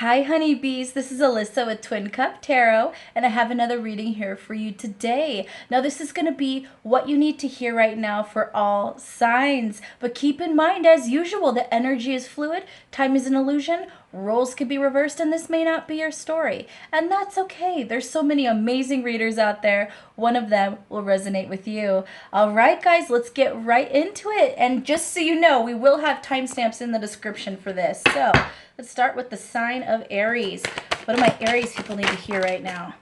Hi honeybees, this is Alyssa with Twin Cup Tarot, and I have another reading here for you today. Now this is going to be what you need to hear right now for all signs, but keep in mind, as usual, that energy is fluid, time is an illusion, roles can be reversed, and this may not be your story. And that's okay. There's so many amazing readers out there. One of them will resonate with you. All right, guys, let's get right into it. And just so you know, we will have timestamps in the description for this. So let's start with the sign of Aries. What do my Aries people need to hear right now?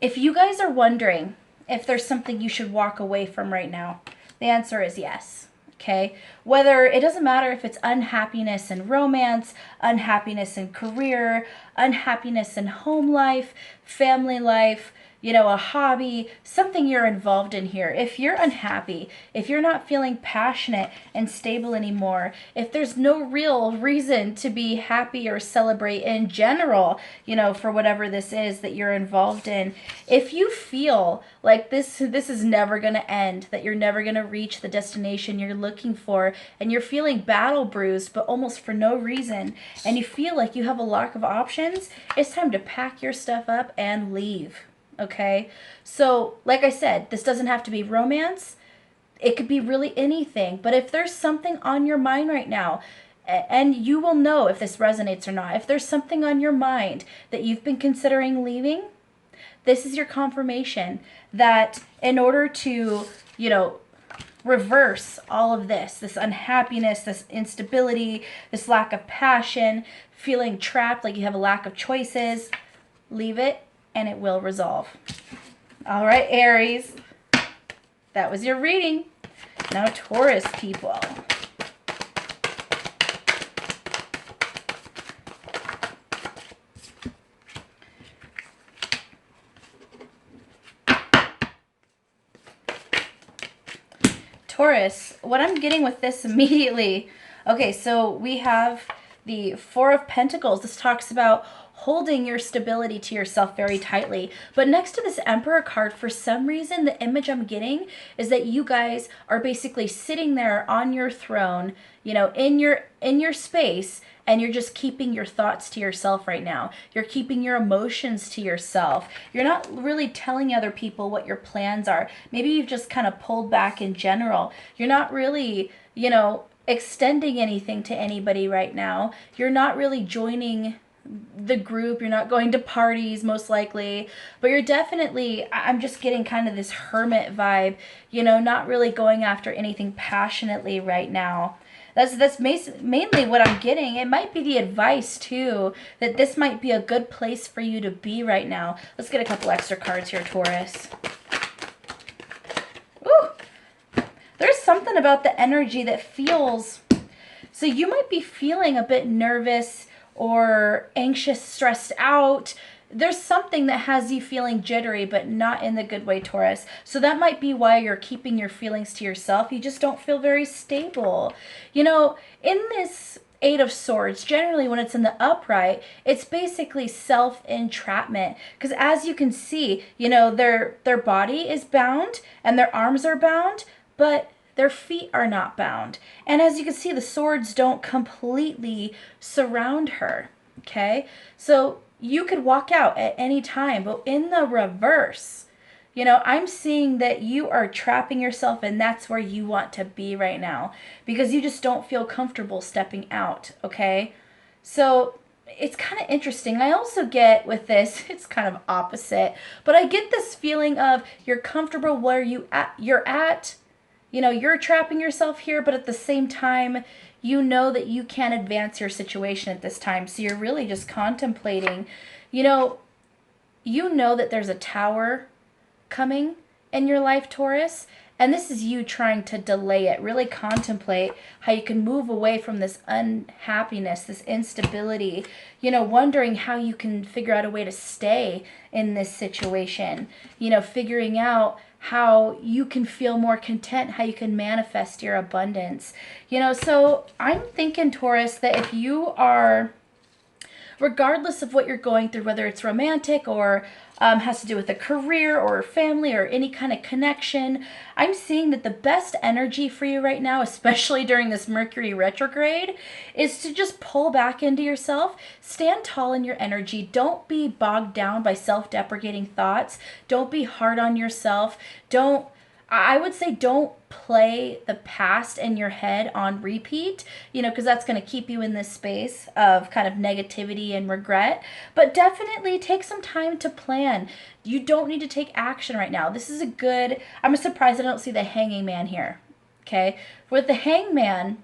If you guys are wondering if there's something you should walk away from right now, the answer is yes. Okay? Whether it doesn't matter if it's unhappiness in romance, unhappiness in career, unhappiness in home life, family life, a hobby, something you're involved in here. If you're unhappy, if you're not feeling passionate and stable anymore, if there's no real reason to be happy or celebrate in general, for whatever this is that you're involved in, if you feel like this is never going to end, that you're never going to reach the destination you're looking for, and you're feeling battle bruised, but almost for no reason, and you feel like you have a lack of options, it's time to pack your stuff up and leave. Okay, so like I said, this doesn't have to be romance. It could be really anything. But if there's something on your mind right now, and you will know if this resonates or not, if there's something on your mind that you've been considering leaving, this is your confirmation that in order to, reverse all of this unhappiness, this instability, this lack of passion, feeling trapped, like you have a lack of choices, leave it and it will resolve. All right, Aries, that was your reading. Now, Taurus people. Taurus, what I'm getting with this immediately, okay, so we have the Four of Pentacles. This talks about holding your stability to yourself very tightly. But next to this Emperor card, for some reason, the image I'm getting is that you guys are basically sitting there on your throne, in your space, and you're just keeping your thoughts to yourself right now. You're keeping your emotions to yourself. You're not really telling other people what your plans are. Maybe you've just kind of pulled back in general. You're not really, extending anything to anybody right now. You're not really joining the group. You're not going to parties, most likely, but you're definitely, I'm just getting kind of this hermit vibe, not really going after anything passionately right now. That's mainly what I'm getting. It might be the advice too, that this might be a good place for you to be right now. Let's get a couple extra cards here, Taurus. Ooh, there's something about the energy that feels, so you might be feeling a bit nervous or anxious, stressed out. There's something that has you feeling jittery, but not in the good way, Taurus. So that might be why you're keeping your feelings to yourself. You just don't feel very stable. In this Eight of Swords, generally when it's in the upright, it's basically self-entrapment. Because as you can see, their body is bound and their arms are bound, but their feet are not bound. And as you can see, the swords don't completely surround her. Okay? So you could walk out at any time, but in the reverse, I'm seeing that you are trapping yourself, and that's where you want to be right now because you just don't feel comfortable stepping out. Okay? So it's kind of interesting. I also get with this, it's kind of opposite, but I get this feeling of you're comfortable where you're at. You're trapping yourself here, but at the same time, you know that you can't advance your situation at this time. So you're really just contemplating, you know that there's a tower coming in your life, Taurus, and this is you trying to delay it. Really contemplate how you can move away from this unhappiness, this instability, wondering how you can figure out a way to stay in this situation, figuring out how you can feel more content, how you can manifest your abundance. So I'm thinking, Taurus, that if you are, regardless of what you're going through, whether it's romantic or has to do with a career or family or any kind of connection. I'm seeing that the best energy for you right now, especially during this Mercury retrograde, is to just pull back into yourself, stand tall in your energy. Don't be bogged down by self-deprecating thoughts. Don't be hard on yourself. I would say don't play the past in your head on repeat, because that's going to keep you in this space of kind of negativity and regret. But definitely take some time to plan. You don't need to take action right now. This is I'm surprised I don't see the Hanging Man here. Okay. With the Hangman,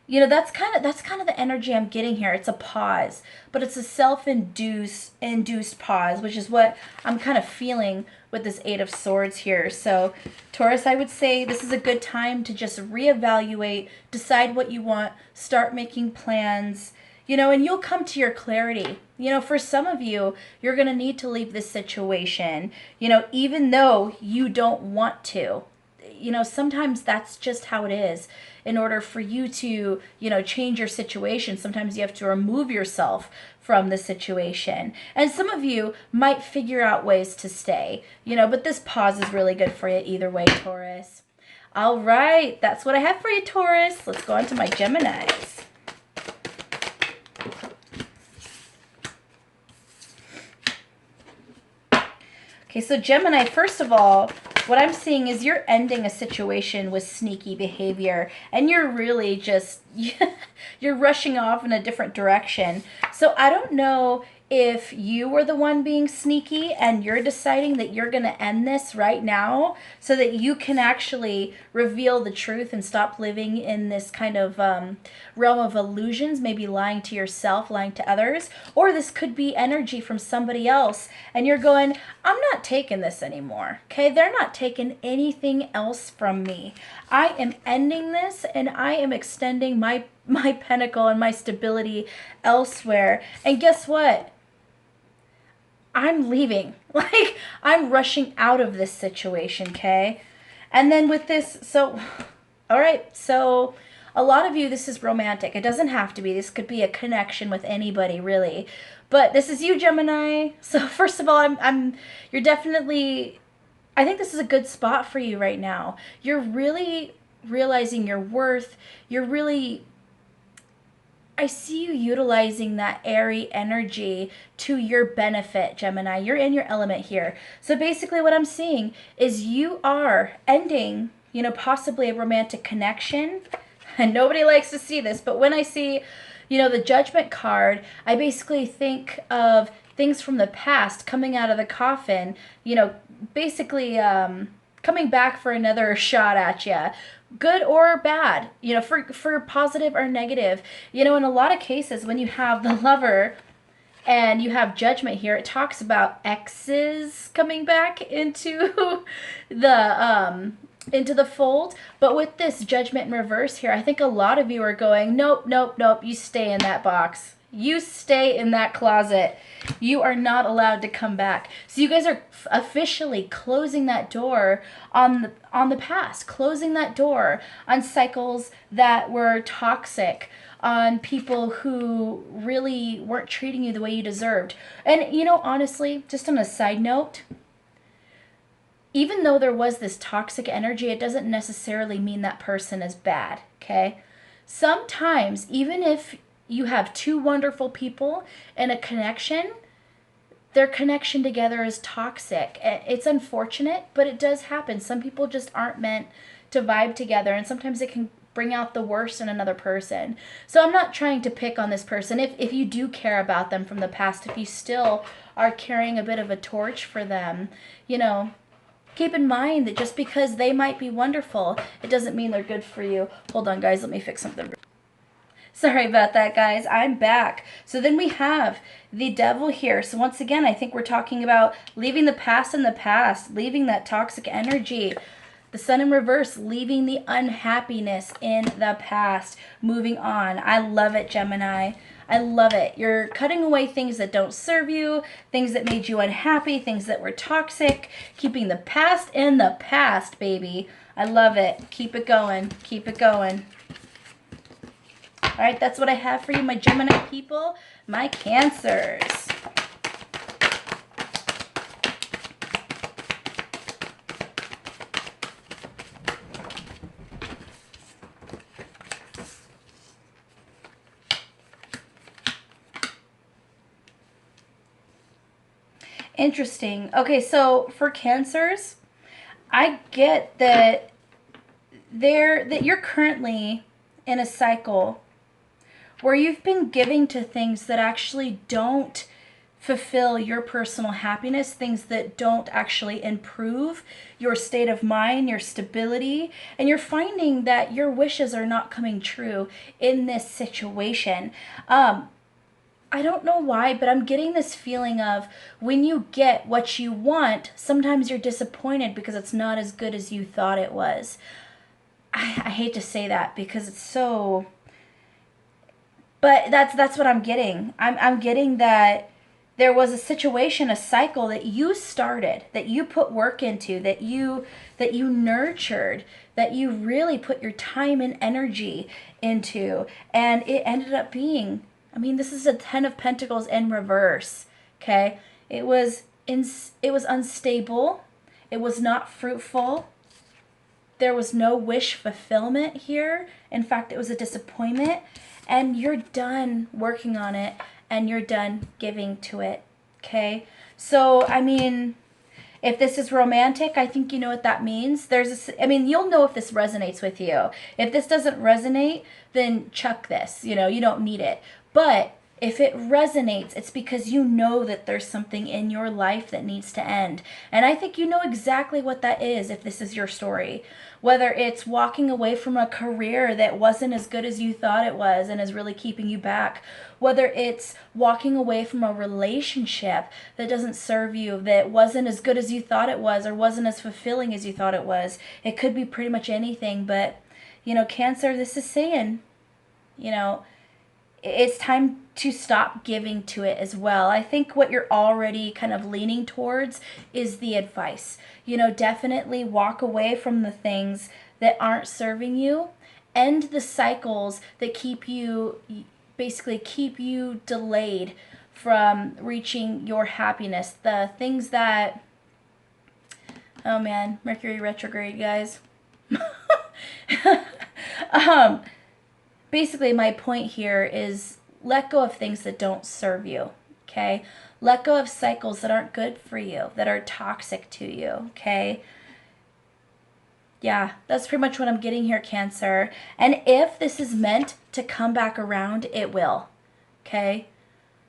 that's kind of the energy I'm getting here. It's a pause, but it's a self-induced pause, which is what I'm kind of feeling with this Eight of Swords here. So Taurus, I would say this is a good time to just reevaluate, decide what you want, start making plans, and you'll come to your clarity. For some of you, you're going to need to leave this situation, even though you don't want to. Sometimes that's just how it is. In order for you to, change your situation, sometimes you have to remove yourself from the situation. And some of you might figure out ways to stay, but this pause is really good for you either way, Taurus. All right, that's what I have for you, Taurus. Let's go on to my Geminis. Okay, so Gemini, first of all, what I'm seeing is you're ending a situation with sneaky behavior, and you're really just, you're rushing off in a different direction. So I don't know if you were the one being sneaky and you're deciding that you're going to end this right now so that you can actually reveal the truth and stop living in this kind of realm of illusions, maybe lying to yourself, lying to others. Or this could be energy from somebody else and you're going, I'm not taking this anymore. Okay, they're not taking anything else from me. I am ending this and I am extending my pentacle and my stability elsewhere. And guess what? I'm leaving. Like, I'm rushing out of this situation, okay? And then with this, all right, so a lot of you, this is romantic. It doesn't have to be. This could be a connection with anybody, really. But this is you, Gemini. So first of all, you're definitely, I think this is a good spot for you right now. You're really realizing your worth. I see you utilizing that airy energy to your benefit, Gemini. You're in your element here. So basically what I'm seeing is you are ending, possibly a romantic connection. And nobody likes to see this, but when I see, the Judgment card, I basically think of things from the past coming out of the coffin, basically coming back for another shot at you. Good or bad, for positive or negative. In a lot of cases, when you have the Lover and you have Judgment here, it talks about exes coming back into the fold. But with this Judgment in reverse here, I think a lot of you are going, nope, nope, nope, you stay in that box. You stay in that closet. You are not allowed to come back. So you guys are officially closing that door on the past, closing that door on cycles that were toxic, on people who really weren't treating you the way you deserved. And, honestly, just on a side note, even though there was this toxic energy, it doesn't necessarily mean that person is bad, okay? Sometimes, even if you have two wonderful people in a connection, their connection together is toxic. It's unfortunate, but it does happen. Some people just aren't meant to vibe together, and sometimes it can bring out the worst in another person. So I'm not trying to pick on this person. If you do care about them from the past, if you still are carrying a bit of a torch for them, keep in mind that just because they might be wonderful, it doesn't mean they're good for you. Hold on, guys. Let me fix something. Sorry about that, guys. I'm back. So then we have the Devil here. So once again, I think we're talking about leaving the past in the past, leaving that toxic energy. The Sun in reverse, leaving the unhappiness in the past, moving on. I love it, Gemini. I love it. You're cutting away things that don't serve you, things that made you unhappy, things that were toxic, keeping the past in the past, baby. I love it. Keep it going. Keep it going. All right, that's what I have for you, my Gemini people, my Cancers. Interesting. Okay, so for Cancers, I get that you're currently in a cycle where you've been giving to things that actually don't fulfill your personal happiness, things that don't actually improve your state of mind, your stability, and you're finding that your wishes are not coming true in this situation. I don't know why, but I'm getting this feeling of when you get what you want, sometimes you're disappointed because it's not as good as you thought it was. I hate to say that because it's so, but that's what I'm getting. I'm getting that there was a situation, a cycle that you started, that you put work into, that you nurtured, that you really put your time and energy into, and it ended up being, I mean, this is a 10 of Pentacles in reverse, okay? It was unstable. It was not fruitful. There was no wish fulfillment here. In fact, it was a disappointment. And you're done working on it, and you're done giving to it, okay? So, I mean, if this is romantic, I think you know what that means. You'll know if this resonates with you. If this doesn't resonate, then chuck this. You don't need it. But if it resonates, it's because you know that there's something in your life that needs to end. And I think you know exactly what that is if this is your story. Whether it's walking away from a career that wasn't as good as you thought it was and is really keeping you back. Whether it's walking away from a relationship that doesn't serve you, that wasn't as good as you thought it was or wasn't as fulfilling as you thought it was. It could be pretty much anything. But, Cancer, this is saying, it's time to stop giving to it as well. I think what you're already kind of leaning towards is the advice. Definitely walk away from the things that aren't serving you. End the cycles that keep you delayed from reaching your happiness. The things that, oh man, Mercury retrograde, guys. Basically, my point here is let go of things that don't serve you, okay? Let go of cycles that aren't good for you, that are toxic to you, okay? Yeah, that's pretty much what I'm getting here, Cancer. And if this is meant to come back around, it will, okay?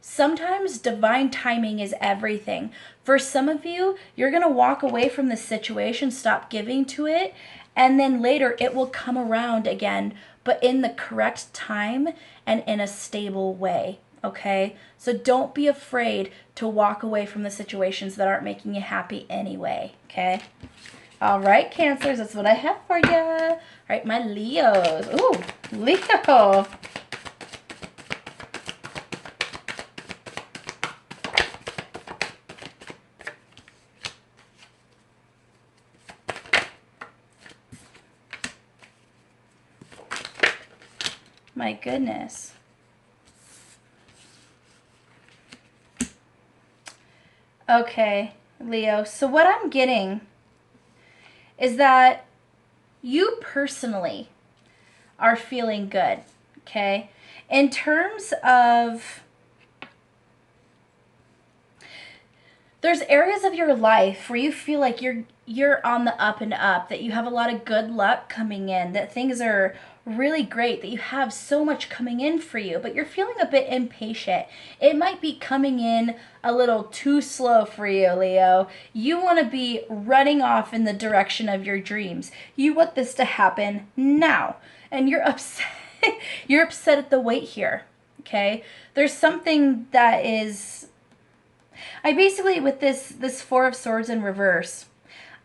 Sometimes divine timing is everything. For some of you, you're going to walk away from this situation, stop giving to it, and then later it will come around again, but in the correct time and in a stable way, okay? So don't be afraid to walk away from the situations that aren't making you happy anyway, okay? All right, Cancers, that's what I have for you. All right, my Leos. Ooh, Leo. My goodness. Okay, Leo. So what I'm getting is that you personally are feeling good, okay? In terms of, there's areas of your life where you feel like you're on the up and up, that you have a lot of good luck coming in, that things are really great, that you have so much coming in for you, but you're feeling a bit impatient. It might be coming in a little too slow for you, Leo. You want to be running off in the direction of your dreams. You want this to happen now, and you're upset. You're upset at the wait here, okay? There's something that is, I basically, with this Four of Swords in reverse,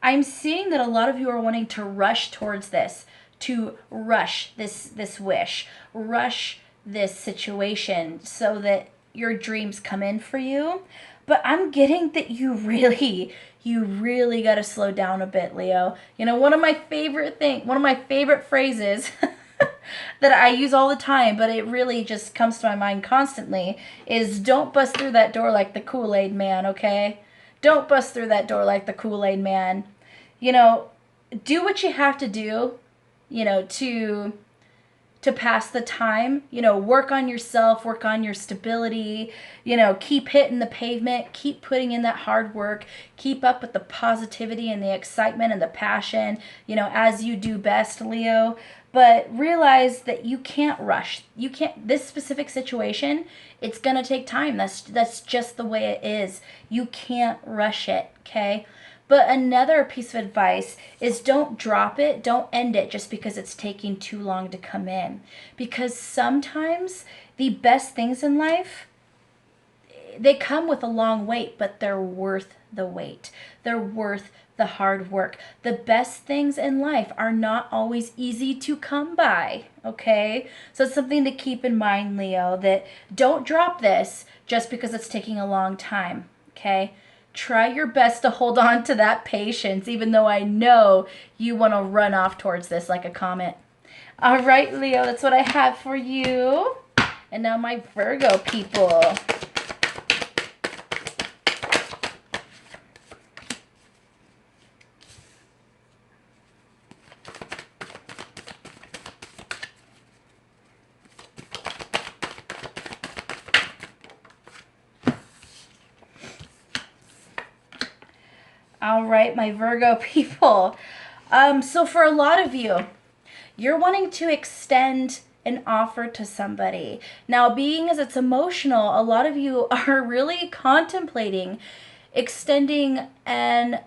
I'm seeing that a lot of you are wanting to rush towards this, to rush this wish, rush this situation so that your dreams come in for you. But I'm getting that you really got to slow down a bit, Leo. One of my favorite phrases that I use all the time, but it really just comes to my mind constantly, is don't bust through that door like the Kool-Aid man, okay? Don't bust through that door like the Kool-Aid man. Do what you have to do, to to pass the time. You know, work on yourself, work on your stability, you know, keep hitting the pavement, keep putting in that hard work, keep up with the positivity and the excitement and the passion, you know, as you do best, Leo. But realize that you can't rush. You can't, this specific situation, it's going to take time. That's just the way it is. You can't rush it, okay? But another piece of advice is don't drop it, don't end it just because it's taking too long to come in. Because sometimes the best things in life, they come with a long wait, but they're worth the wait. They're worth the hard work. The best things in life are not always easy to come by, okay? So it's something to keep in mind, Leo, that don't drop this just because it's taking a long time, okay? Try your best to hold on to that patience, even though I know you want to run off towards this like a comet. All right, Leo, that's what I have for you. And now my Virgo people. All right, my Virgo people. So for a lot of you, you're wanting to extend an offer to somebody. Now, being as it's emotional, a lot of you are really contemplating extending a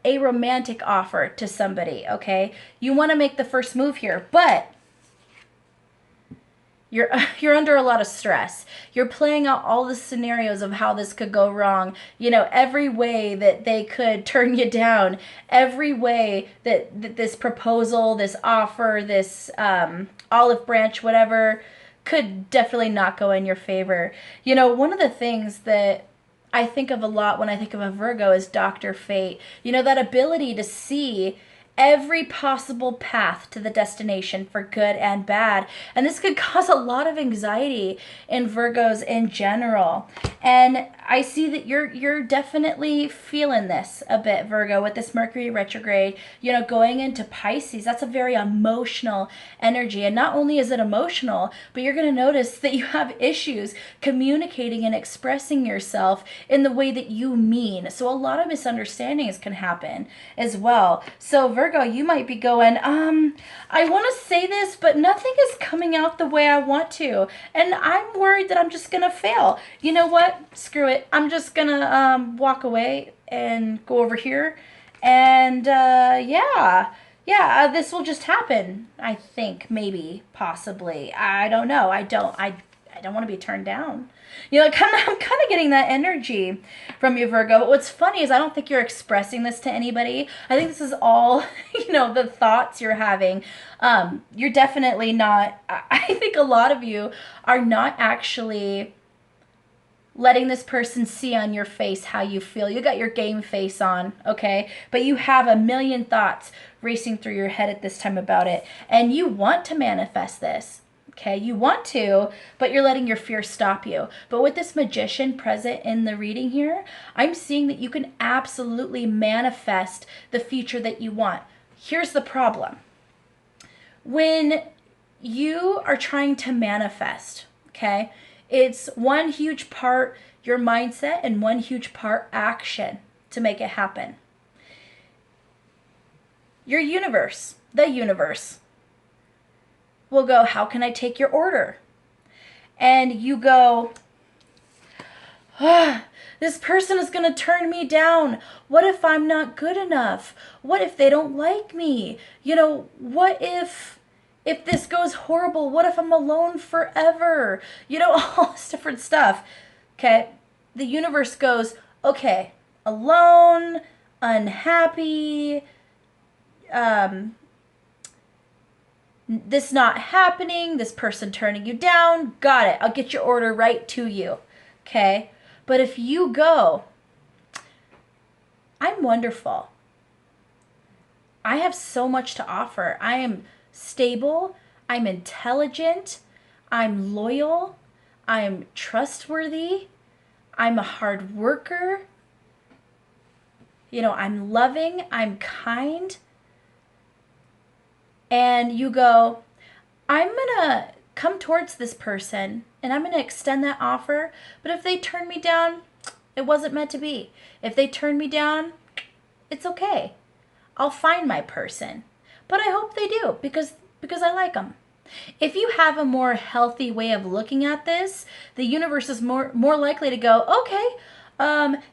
romantic offer to somebody, okay? You want to make the first move here, but you're under a lot of stress. You're playing out all the scenarios of how this could go wrong. You know, every way that they could turn you down, every way that this proposal, this offer, this olive branch, whatever, could definitely not go in your favor. You know, one of the things that I think of a lot when I think of a Virgo is Dr. Fate. You know, that ability to see every possible path to the destination for good and bad. And this could cause a lot of anxiety in Virgos in general. And I see that you're definitely feeling this a bit, Virgo, with this Mercury retrograde, you know, going into Pisces. That's a very emotional energy. And not only is it emotional, but you're going to notice that you have issues communicating and expressing yourself in the way that you mean. So a lot of misunderstandings can happen as well. So Virgo, you might be going, I want to say this, but nothing is coming out the way I want to. And I'm worried that I'm just going to fail. You know what? Screw it. I'm just going to walk away and go over here. And this will just happen. I think, maybe, possibly. I don't know. I don't want to be turned down. You know, I'm kind of getting that energy from you, Virgo. But what's funny is I don't think you're expressing this to anybody. I think this is all, you know, the thoughts you're having. You're definitely not. I think a lot of you are not actually letting this person see on your face how you feel. You got your game face on, okay? But you have a million thoughts racing through your head at this time about it. And you want to manifest this. Okay, you want to, but you're letting your fear stop you. But with this Magician present in the reading here, I'm seeing that you can absolutely manifest the future that you want. Here's the problem. When you are trying to manifest, okay, it's one huge part your mindset and one huge part action to make it happen. Your universe, the universe, will go, how can I take your order? And you go, this person is going to turn me down. What if I'm not good enough? What if they don't like me? You know, what if this goes horrible? What if I'm alone forever? You know, all this different stuff. Okay, the universe goes, okay, alone, unhappy, this not happening, this person turning you down, got it. I'll get your order right to you, okay? But if you go, I'm wonderful. I have so much to offer. I am stable. I'm intelligent. I'm loyal. I'm trustworthy. I'm a hard worker. You know, I'm loving. I'm kind. And you go, I'm going to come towards this person and I'm going to extend that offer. But if they turn me down, it wasn't meant to be. If they turn me down, it's okay. I'll find my person. But I hope they do because I like them. If you have a more healthy way of looking at this, the universe is more likely to go, okay,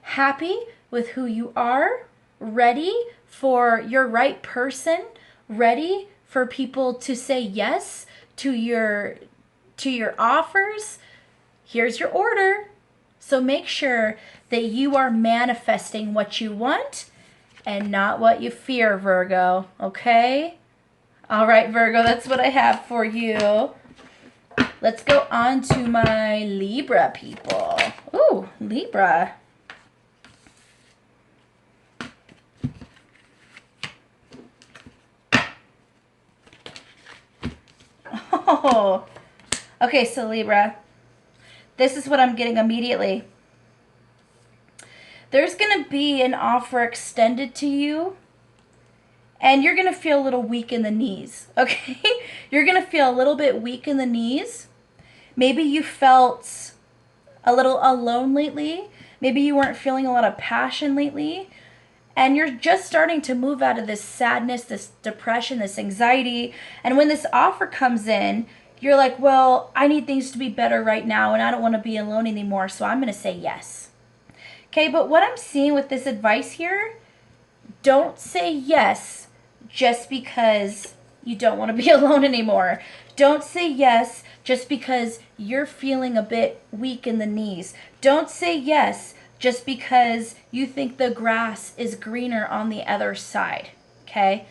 happy with who you are, ready for your right person, ready for people to say yes to your offers. Here's your order. So make sure that you are manifesting what you want and not what you fear, Virgo, okay? All right, Virgo, that's what I have for you. Let's go on to my Libra people. Ooh, Libra. Oh, okay, so Libra, this is what I'm getting immediately. There's going to be an offer extended to you, and you're going to feel a little weak in the knees, okay? You're going to feel a little bit weak in the knees. Maybe you felt a little alone lately. Maybe you weren't feeling a lot of passion lately. And you're just starting to move out of this sadness, this depression, this anxiety. And when this offer comes in, you're like, well, I need things to be better right now, and I don't want to be alone anymore, so I'm going to say yes. Okay, but what I'm seeing with this advice here, don't say yes just because you don't want to be alone anymore. Don't say yes just because you're feeling a bit weak in the knees. Don't say yes just because you think the grass is greener on the other side, okay?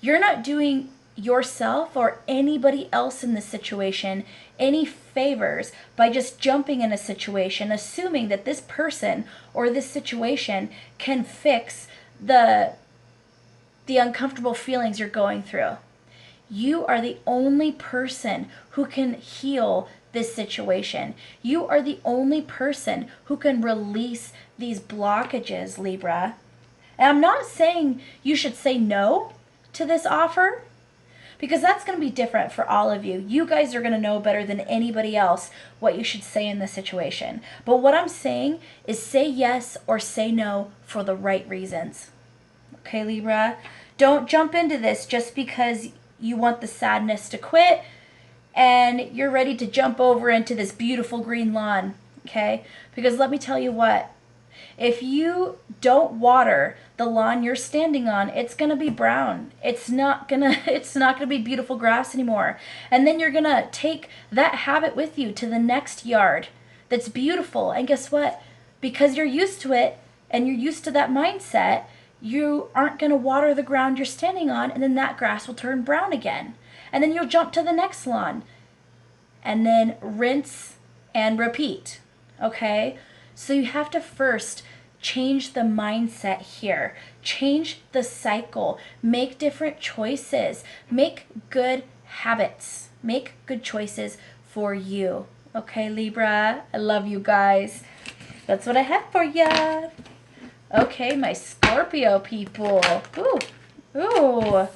You're not doing yourself or anybody else in this situation any favors by just jumping in a situation, assuming that this person or this situation can fix the uncomfortable feelings you're going through. You are the only person who can heal this situation. You are the only person who can release these blockages, Libra. And I'm not saying you should say no to this offer, because that's going to be different for all of you. You guys are going to know better than anybody else what you should say in this situation. But what I'm saying is say yes or say no for the right reasons. Okay, Libra? Don't jump into this just because you want the sadness to quit and you're ready to jump over into this beautiful green lawn, okay? Because let me tell you what, if you don't water the lawn you're standing on, it's going to be brown. It's not going to be beautiful grass anymore. And then you're going to take that habit with you to the next yard that's beautiful. And guess what? Because you're used to it and you're used to that mindset, you aren't going to water the ground you're standing on, and then that grass will turn brown again. And then you'll jump to the next lawn and then rinse and repeat, okay? So you have to first change the mindset here. Change the cycle. Make different choices. Make good habits. Make good choices for you. Okay, Libra? I love you guys. That's what I have for ya. Okay, my Scorpio people. Ooh. Ooh.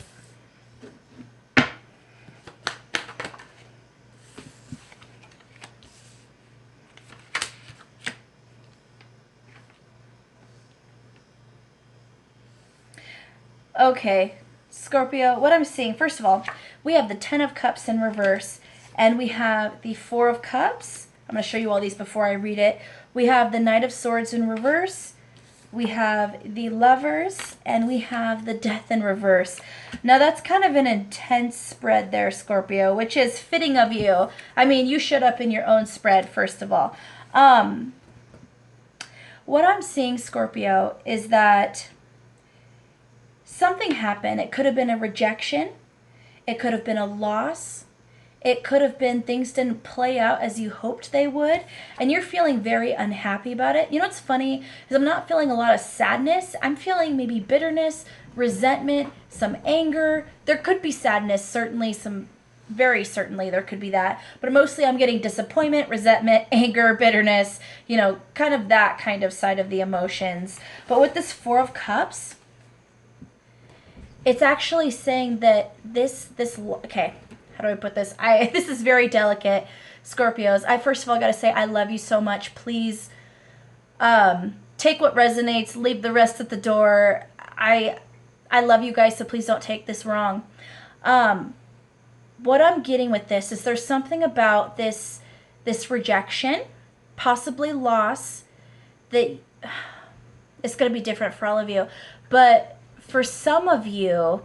Okay, Scorpio, what I'm seeing, first of all, we have the 10 of Cups in reverse, and we have the 4 of Cups. I'm going to show you all these before I read it. We have the Knight of Swords in reverse. We have the Lovers, and we have the Death in reverse. Now, that's kind of an intense spread there, Scorpio, which is fitting of you. I mean, you showed up in your own spread, first of all. What I'm seeing, Scorpio, is that something happened. It could have been a rejection. It could have been a loss. It could have been things didn't play out as you hoped they would, and you're feeling very unhappy about it. You know what's funny is I'm not feeling a lot of sadness. I'm feeling maybe bitterness, resentment, some anger. There could be sadness, certainly, very certainly there could be that. But mostly I'm getting disappointment, resentment, anger, bitterness, you know, kind of that kind of side of the emotions. But with this 4 of Cups, it's actually saying that this okay, how do I put this? This is very delicate, Scorpios. I first of all got to say I love you so much. Please take what resonates, leave the rest at the door. I love you guys, so please don't take this wrong. What I'm getting with this is there's something about this rejection, possibly loss, that it's going to be different for all of you. But for some of you,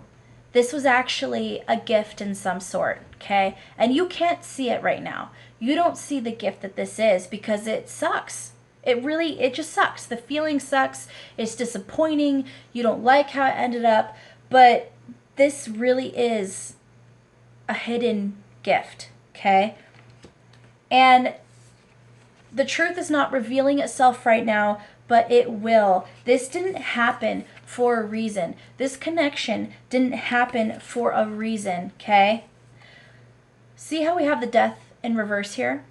this was actually a gift in some sort, okay? And you can't see it right now. You don't see the gift that this is because it sucks. It just sucks. The feeling sucks. It's disappointing. You don't like how it ended up. But this really is a hidden gift, okay? And the truth is not revealing itself right now, but it will. This didn't happen for a reason. This connection didn't happen for a reason, okay? See how we have the death in reverse here?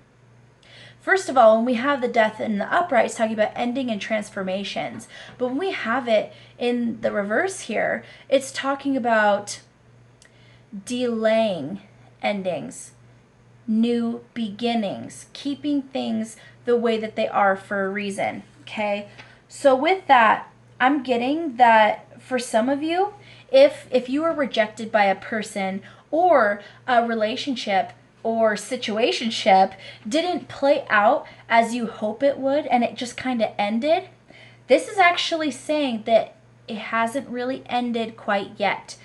First of all, when we have the death in the upright, it's talking about ending and transformations. But when we have it in the reverse here, it's talking about delaying endings, new beginnings, keeping things the way that they are for a reason, okay? So with that, I'm getting that for some of you, if you were rejected by a person or a relationship or situationship didn't play out as you hope it would and it just kind of ended, this is actually saying that it hasn't really ended quite yet.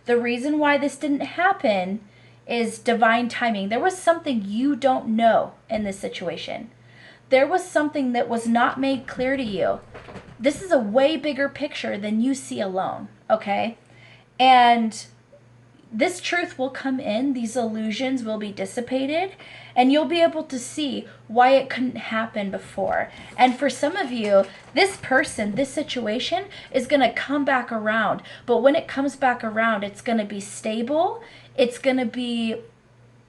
The reason why this didn't happen is divine timing. There was something you don't know in this situation. There was something that was not made clear to you. This is a way bigger picture than you see alone, okay? And this truth will come in, these illusions will be dissipated, and you'll be able to see why it couldn't happen before. And for some of you, this person, this situation is going to come back around. But when it comes back around, it's going to be stable. It's going to be,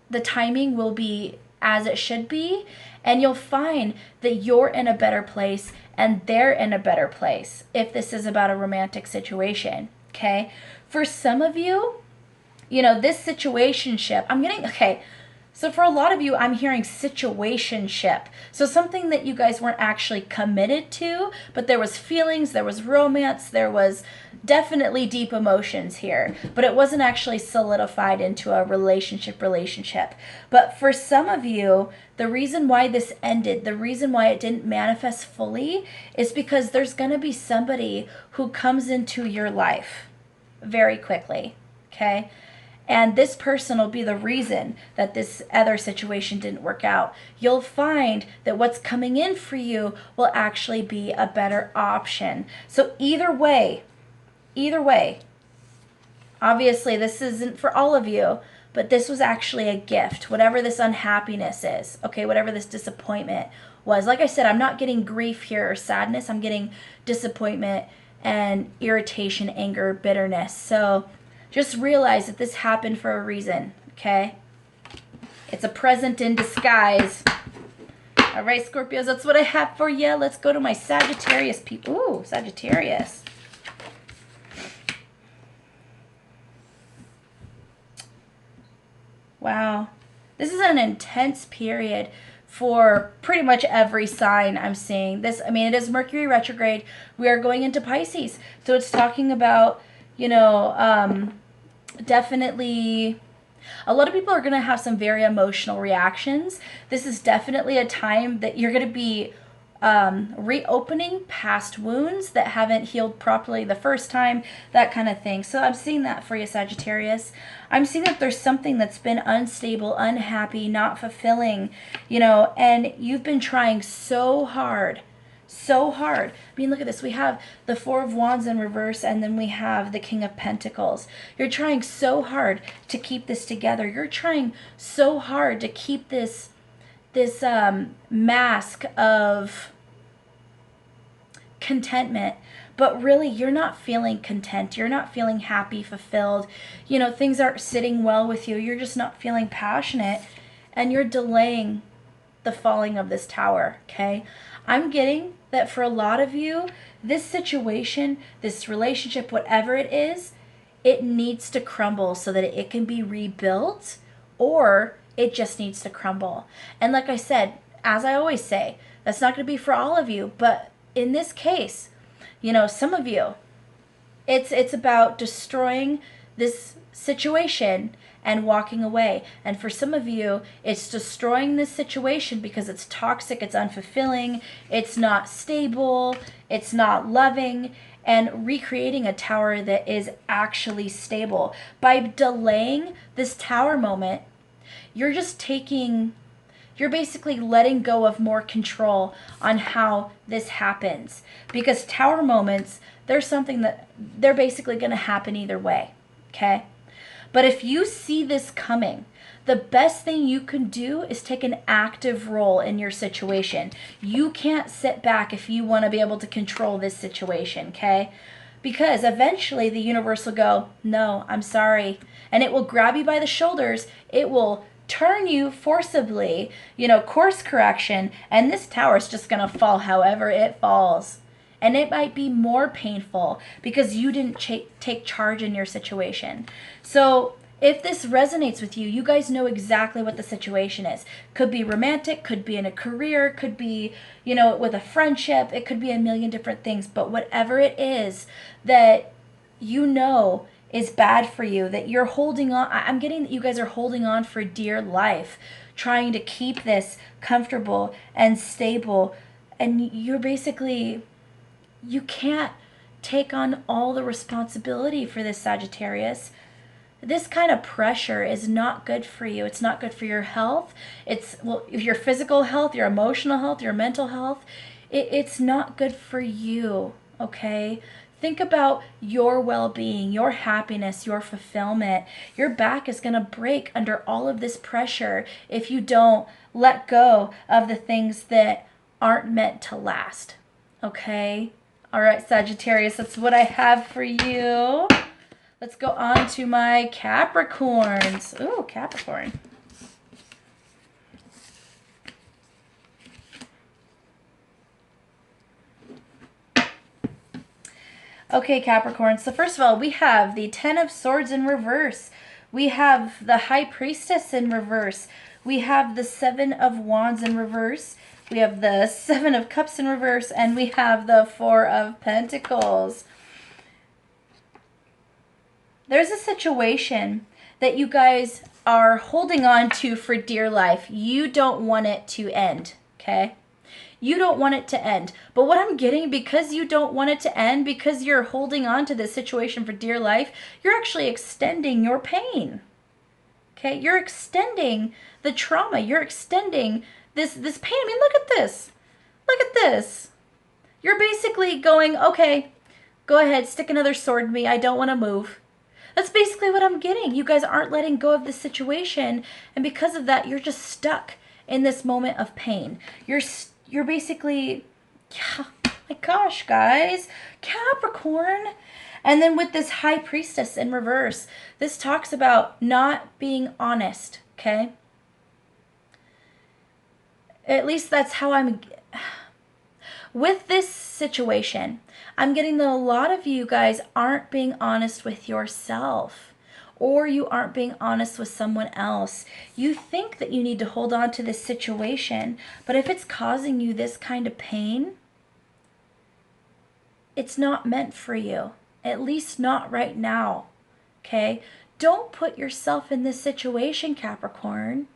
the timing will be as it should be. And you'll find that you're in a better place and they're in a better place if this is about a romantic situation, okay? For some of you, you know, this situationship, okay, so for a lot of you, I'm hearing situationship. So something that you guys weren't actually committed to, but there was feelings, there was romance, there was definitely deep emotions here, but it wasn't actually solidified into a relationship. But for some of you, the reason why this ended, the reason why it didn't manifest fully is because there's going to be somebody who comes into your life very quickly, okay? And this person will be the reason that this other situation didn't work out. You'll find that what's coming in for you will actually be a better option. So either way, obviously this isn't for all of you, but this was actually a gift, whatever this unhappiness is, okay, whatever this disappointment was. Like I said, I'm not getting grief here or sadness. I'm getting disappointment and irritation, anger, bitterness. So just realize that this happened for a reason, okay? It's a present in disguise. All right, Scorpios, that's what I have for you. Let's go to my Sagittarius people. Ooh, Sagittarius. Wow. This is an intense period for pretty much every sign I'm seeing. This, I mean, it is Mercury retrograde. We are going into Pisces. So it's talking about, you know, definitely a lot of people are going to have some very emotional reactions. This is definitely a time that you're going to be reopening past wounds that haven't healed properly the first time, that kind of thing. So I'm seeing that for you, Sagittarius. I'm seeing that there's something that's been unstable, unhappy, not fulfilling, you know, and you've been trying so hard. I mean, look at this. We have the Four of Wands in reverse, and then we have the King of Pentacles. You're trying so hard to keep this together. You're trying so hard to keep this mask of contentment, but really you're not feeling content. You're not feeling happy, fulfilled. You know, things aren't sitting well with you. You're just not feeling passionate, and you're delaying the falling of this tower, okay? I'm getting that for a lot of you, this situation, this relationship, whatever it is, it needs to crumble so that it can be rebuilt, or it just needs to crumble. And like I said, as I always say, that's not going to be for all of you, but in this case, you know, some of you, it's about destroying this situation and walking away. And for some of you, it's destroying this situation because it's toxic, it's unfulfilling, it's not stable, it's not loving, and recreating a tower that is actually stable. By delaying this tower moment, you're basically letting go of more control on how this happens. Because tower moments, there's something that they're basically going to happen either way, okay? But if you see this coming, the best thing you can do is take an active role in your situation. You can't sit back if you want to be able to control this situation, okay? Because eventually the universe will go, no, I'm sorry. And it will grab you by the shoulders. It will turn you forcibly, you know, course correction, and this tower is just going to fall however it falls. And it might be more painful because you didn't take charge in your situation. So if this resonates with you, you guys know exactly what the situation is. Could be romantic, could be in a career, could be, you know, with a friendship. It could be a million different things. But whatever it is that you know is bad for you, that you're holding on, I'm getting that you guys are holding on for dear life, trying to keep this comfortable and stable. And you're basically, you can't take on all the responsibility for this, Sagittarius. This kind of pressure is not good for you. It's not good for your health. It's, well, your physical health, your emotional health, your mental health. It's not good for you, okay? Think about your well-being, your happiness, your fulfillment. Your back is going to break under all of this pressure if you don't let go of the things that aren't meant to last, okay? All right, Sagittarius, that's what I have for you. Let's go on to my Capricorns. Ooh, Capricorn. Okay, Capricorn. So first of all, we have the Ten of Swords in reverse. We have the High Priestess in reverse. We have the Seven of Wands in reverse. We have the Seven of Cups in reverse. And we have the Four of Pentacles. There's a situation that you guys are holding on to for dear life. You don't want it to end, okay? You don't want it to end. But what I'm getting, because you don't want it to end, because you're holding on to this situation for dear life, you're actually extending your pain, okay? You're extending the trauma. You're extending this pain. I mean, look at this. Look at this. You're basically going, okay, go ahead, stick another sword in me. I don't want to move. That's basically what I'm getting. You guys aren't letting go of the situation, and because of that, you're just stuck in this moment of pain. You're basically, yeah, my gosh, guys, Capricorn. And then with this High Priestess in reverse, this talks about not being honest, okay? At least that's how I'm, with this situation, I'm getting that a lot of you guys aren't being honest with yourself, or you aren't being honest with someone else. You think that you need to hold on to this situation, but if it's causing you this kind of pain, it's not meant for you, at least not right now, okay? Don't put yourself in this situation, Capricorn.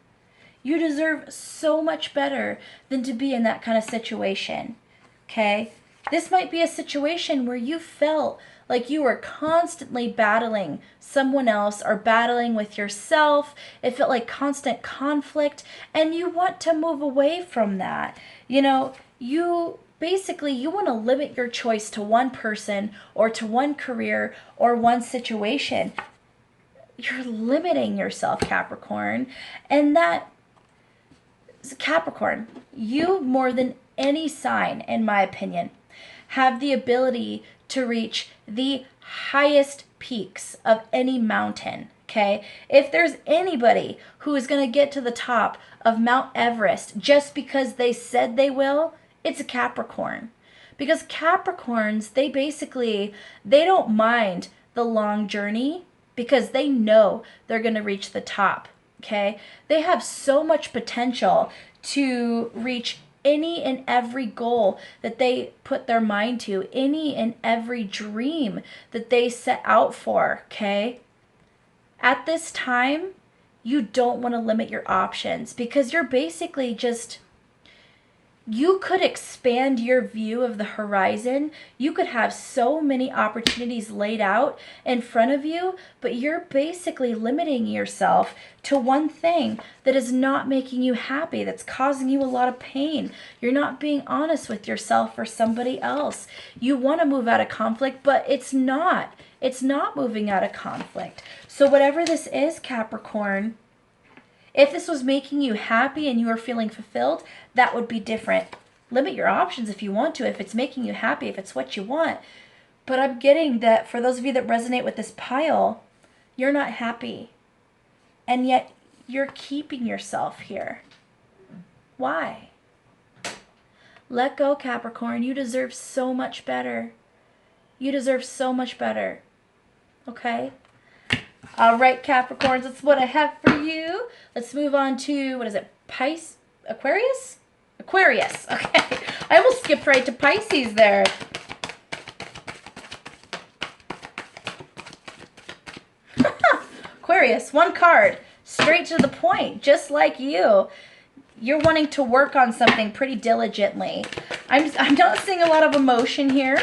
You deserve so much better than to be in that kind of situation, okay? This might be a situation where you felt like you were constantly battling someone else or battling with yourself. It felt like constant conflict, and you want to move away from that. You know, you want to limit your choice to one person or to one career or one situation. You're limiting yourself, Capricorn. And that, Capricorn, you more than any sign, in my opinion, have the ability to reach the highest peaks of any mountain, okay? If there's anybody who is going to get to the top of Mount Everest just because they said they will, it's a Capricorn. Because Capricorns, they don't mind the long journey because they know they're going to reach the top, okay? They have so much potential to reach any and every goal that they put their mind to, any and every dream that they set out for, okay? At this time, you don't want to limit your options because you're basically just, you could expand your view of the horizon. You could have so many opportunities laid out in front of you, but you're basically limiting yourself to one thing that is not making you happy, that's causing you a lot of pain. You're not being honest with yourself or somebody else. You want to move out of conflict, but it's not. It's not moving out of conflict. So whatever this is, Capricorn, if this was making you happy and you were feeling fulfilled, that would be different. Limit your options if you want to, if it's making you happy, if it's what you want. But I'm getting that for those of you that resonate with this pile, you're not happy. And yet you're keeping yourself here. Why? Let go, Capricorn. You deserve so much better. You deserve so much better. Okay? All right, Capricorns, that's what I have for you. Let's move on to, what is it, Pisces? Aquarius? Aquarius, okay. I almost skipped right to Pisces there. Aquarius, one card, straight to the point, just like you. You're wanting to work on something pretty diligently. I'm not seeing a lot of emotion here.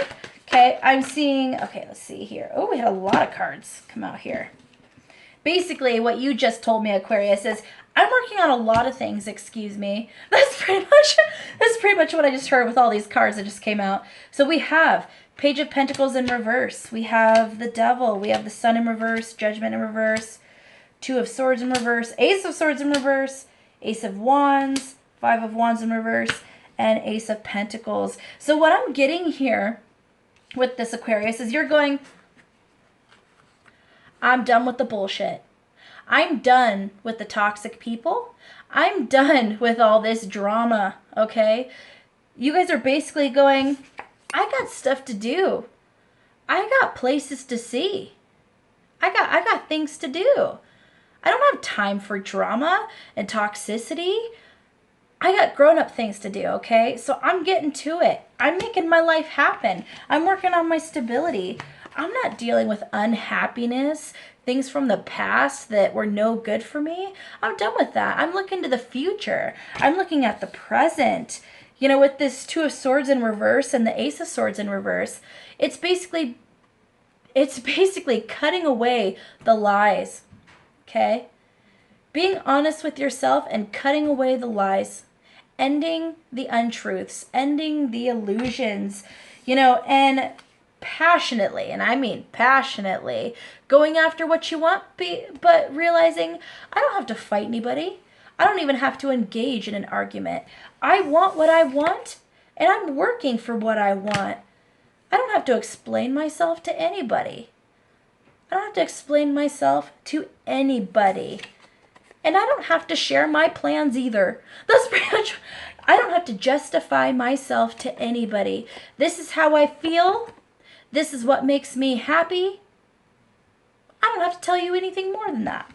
Okay, I'm seeing, okay, let's see here. Oh, we had a lot of cards come out here. Basically, what you just told me, Aquarius, is I'm working on a lot of things, excuse me. That's pretty much what I just heard with all these cards that just came out. So we have Page of Pentacles in reverse. We have the Devil. We have the Sun in reverse, Judgment in reverse, Two of Swords in reverse, Ace of Swords in reverse, Ace of Wands, Five of Wands in reverse, and Ace of Pentacles. So what I'm getting here with this, Aquarius, is you're going, I'm done with the bullshit. I'm done with the toxic people. I'm done with all this drama, okay? You guys are basically going, I got stuff to do. I got places to see. I got things to do. I don't have time for drama and toxicity. I got grown-up things to do, okay? So I'm getting to it. I'm making my life happen. I'm working on my stability. I'm not dealing with unhappiness, things from the past that were no good for me. I'm done with that. I'm looking to the future. I'm looking at the present. You know, with this Two of Swords in reverse and the Ace of Swords in reverse, it's basically cutting away the lies, okay? Being honest with yourself and cutting away the lies, ending the untruths, ending the illusions, you know, and passionately, and I mean passionately, going after what you want, but realizing I don't have to fight anybody. I don't even have to engage in an argument. I want what I want, and I'm working for what I want. I don't have to explain myself to anybody. I don't have to explain myself to anybody. And I don't have to share my plans either. That's pretty much, I don't have to justify myself to anybody. This is how I feel. This is what makes me happy. I don't have to tell you anything more than that.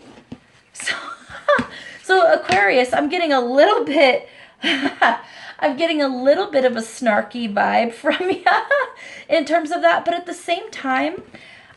So Aquarius, I'm getting a little bit, I'm getting a little bit of a snarky vibe from you in terms of that. But at the same time,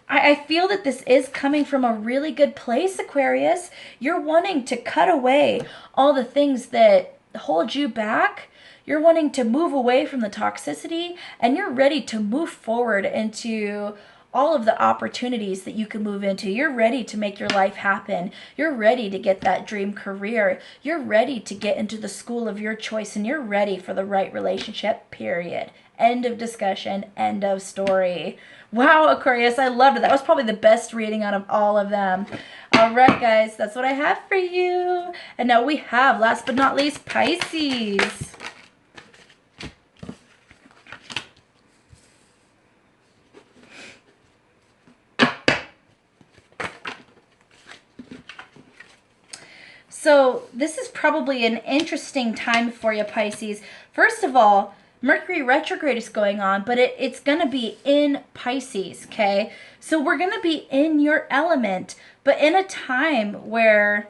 I feel that this is coming from a really good place, Aquarius. You're wanting to cut away all the things that hold you back. You're wanting to move away from the toxicity, and you're ready to move forward into all of the opportunities that you can move into. You're ready to make your life happen. You're ready to get that dream career. You're ready to get into the school of your choice, and you're ready for the right relationship, period. End of discussion, end of story. Wow, Aquarius, I loved it. That was probably the best reading out of all of them. All right, guys, that's what I have for you. And now we have, last but not least, Pisces. So this is probably an interesting time for you, Pisces. First of all, Mercury retrograde is going on, but it's going to be in Pisces, okay? So we're going to be in your element, but in a time where,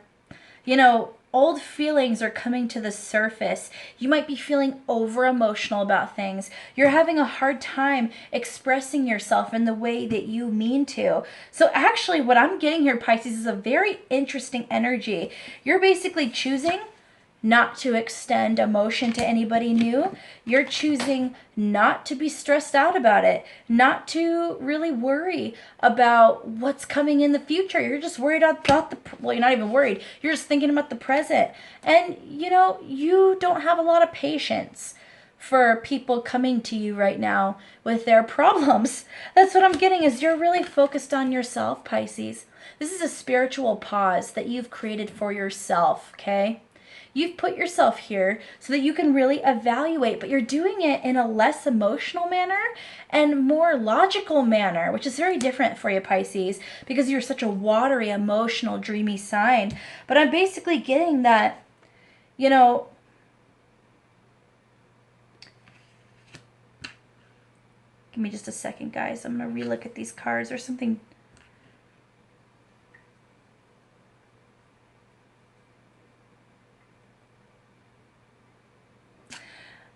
You know, old feelings are coming to the surface. You might be feeling over emotional about things. You're having a hard time expressing yourself in the way that you mean to. So actually what I'm getting here, Pisces, is a very interesting energy. You're basically choosing not to extend emotion to anybody new. You're choosing not to be stressed out about it, not to really worry about what's coming in the future. You're just worried about well, you're not even worried. You're just thinking about the present. And, you know, you don't have a lot of patience for people coming to you right now with their problems. That's what I'm getting, is you're really focused on yourself, Pisces. This is a spiritual pause that you've created for yourself, okay? You've put yourself here so that you can really evaluate, but you're doing it in a less emotional manner and more logical manner, which is very different for you, Pisces, because you're such a watery, emotional, dreamy sign. But I'm basically getting that, you know, give me just a second, guys. I'm going to relook at these cards. There's something.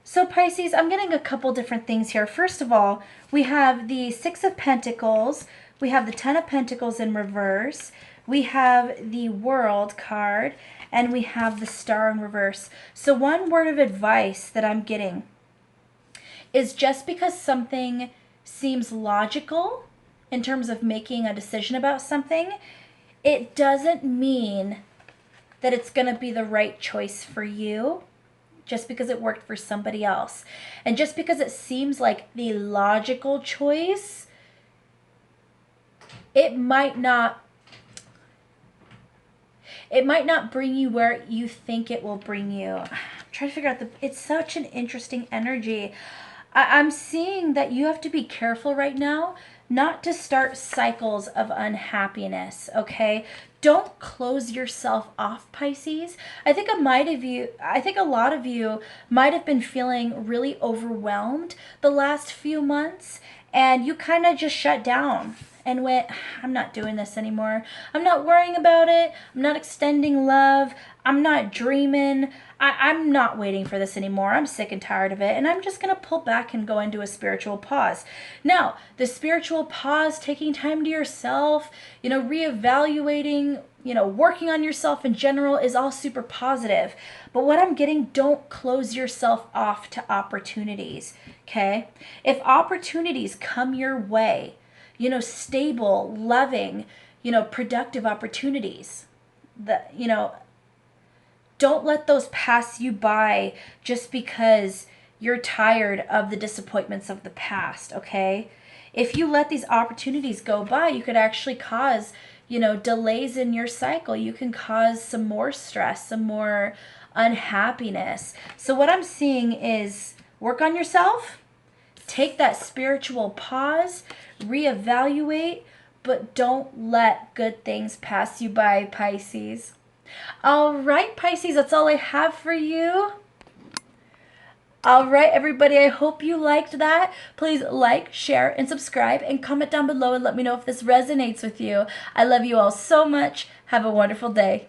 So Pisces, I'm getting a couple different things here. First of all, we have the Six of Pentacles. We have the Ten of Pentacles in reverse. We have the World card. And we have the Star in reverse. So one word of advice that I'm getting is, just because something seems logical in terms of making a decision about something, it doesn't mean that it's going to be the right choice for you, just because it worked for somebody else. And just because it seems like the logical choice, it might not bring you where you think it will bring you. I'm trying to figure out it's such an interesting energy. I'm seeing that you have to be careful right now not to start cycles of unhappiness, okay? Don't close yourself off, Pisces. I think a lot of you might have been feeling really overwhelmed the last few months, and you kind of just shut down and went, I'm not doing this anymore. I'm not worrying about it. I'm not extending love. I'm not dreaming. I'm not waiting for this anymore. I'm sick and tired of it. And I'm just going to pull back and go into a spiritual pause. Now, the spiritual pause, taking time to yourself, reevaluating, working on yourself in general, is all super positive. But what I'm getting, don't close yourself off to opportunities, okay? If opportunities come your way, stable, loving, productive opportunities, don't let those pass you by just because you're tired of the disappointments of the past, okay? If you let these opportunities go by, you could actually cause, delays in your cycle. You can cause some more stress, some more unhappiness. So what I'm seeing is, work on yourself, take that spiritual pause, reevaluate, but don't let good things pass you by, Pisces. All right, Pisces, that's all I have for you. All right, everybody, I hope you liked that. Please like, share, and subscribe, and comment down below and let me know if this resonates with you. I love you all so much. Have a wonderful day.